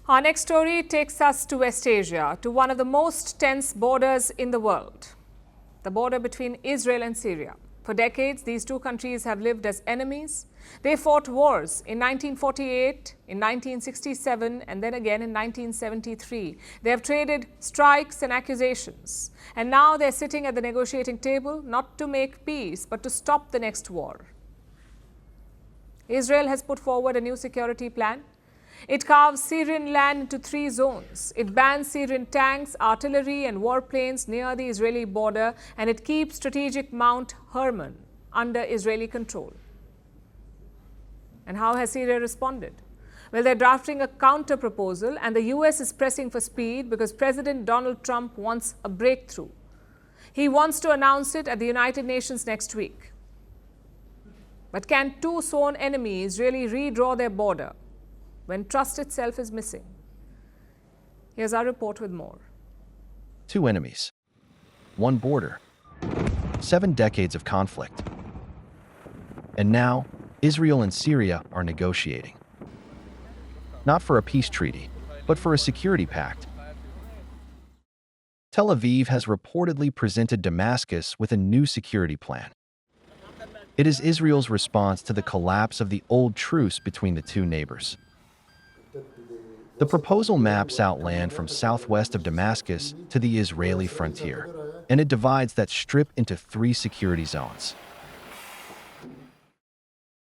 Our next story takes us to West Asia, to one of the most tense borders in the world, the border between Israel and Syria. For decades, these two countries have lived as enemies. They fought wars in 1948, in 1967, and then again in 1973. They have traded strikes and accusations. And now they're sitting at the negotiating table, not to make peace, but to stop the next war. Israel has put forward a new security plan. It carves Syrian land into 3 zones. It bans Syrian tanks, artillery and warplanes near the Israeli border, and it keeps strategic Mount Hermon under Israeli control. And how has Syria responded? Well, they're drafting a counter-proposal, and the US is pressing for speed because President Donald Trump wants a breakthrough. He wants to announce it at the United Nations next week. But can 2 sworn enemies really redraw their border when trust itself is missing? Here's our report with more. 2 enemies, 1 border, 7 decades of conflict. And now, Israel and Syria are negotiating. Not for a peace treaty, but for a security pact. Tel Aviv has reportedly presented Damascus with a new security plan. It is Israel's response to the collapse of the old truce between the 2 neighbors. The proposal maps out land from southwest of Damascus to the Israeli frontier, and it divides that strip into 3 security zones.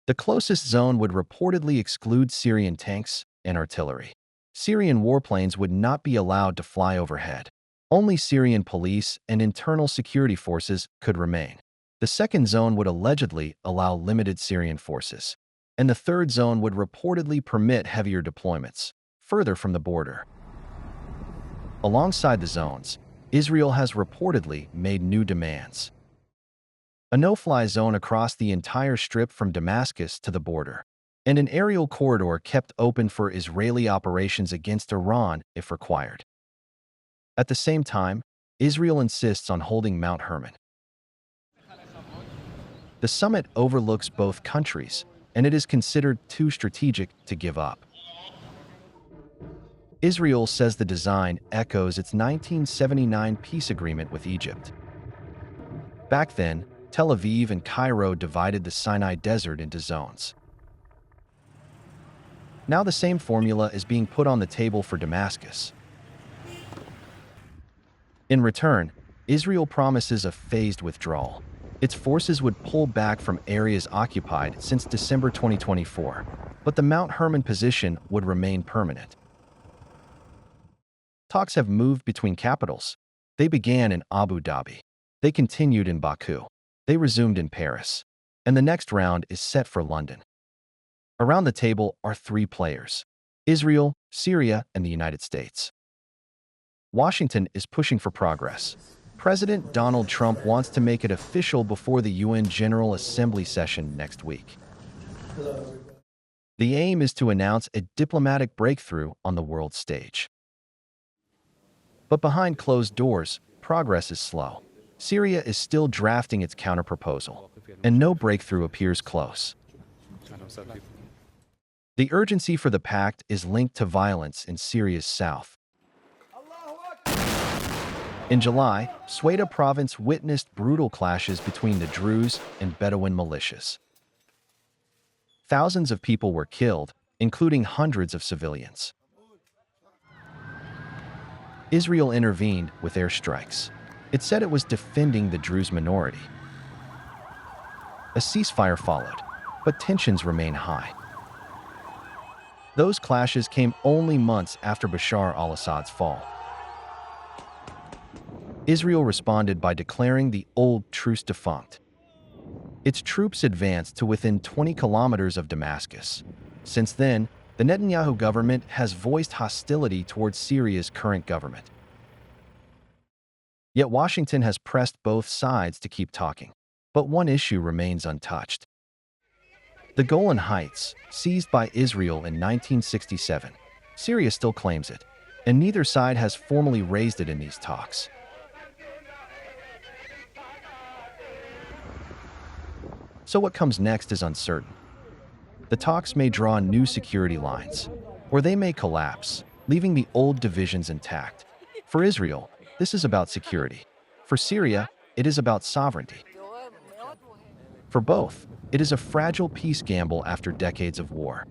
The closest zone would reportedly exclude Syrian tanks and artillery. Syrian warplanes would not be allowed to fly overhead. Only Syrian police and internal security forces could remain. The second zone would allegedly allow limited Syrian forces, and the third zone would reportedly permit heavier deployments, further from the border. Alongside the zones, Israel has reportedly made new demands. A no-fly zone across the entire strip from Damascus to the border, and an aerial corridor kept open for Israeli operations against Iran if required. At the same time, Israel insists on holding Mount Hermon. The summit overlooks both countries, and it is considered too strategic to give up. Israel says the design echoes its 1979 peace agreement with Egypt. Back then, Tel Aviv and Cairo divided the Sinai Desert into zones. Now the same formula is being put on the table for Damascus. In return, Israel promises a phased withdrawal. Its forces would pull back from areas occupied since December 2024, but the Mount Hermon position would remain permanent. Talks have moved between capitals. They began in Abu Dhabi. They continued in Baku. They resumed in Paris. And the next round is set for London. Around the table are 3 players: Israel, Syria, and the United States. Washington is pushing for progress. President Donald Trump wants to make it official before the UN General Assembly session next week. The aim is to announce a diplomatic breakthrough on the world stage. But behind closed doors, progress is slow. Syria is still drafting its counterproposal, and no breakthrough appears close. The urgency for the pact is linked to violence in Syria's south. In July, Sweda province witnessed brutal clashes between the Druze and Bedouin militias. Thousands of people were killed, including hundreds of civilians. Israel intervened with airstrikes. It said it was defending the Druze minority. A ceasefire followed, but tensions remain high. Those clashes came only months after Bashar al-Assad's fall. Israel responded by declaring the old truce defunct. Its troops advanced to within 20 kilometers of Damascus. Since then, the Netanyahu government has voiced hostility towards Syria's current government. Yet Washington has pressed both sides to keep talking. But one issue remains untouched. The Golan Heights, seized by Israel in 1967. Syria still claims it, and neither side has formally raised it in these talks. So what comes next is uncertain. The talks may draw new security lines, or they may collapse, leaving the old divisions intact. For Israel, this is about security. For Syria, it is about sovereignty. For both, it is a fragile peace gamble after decades of war.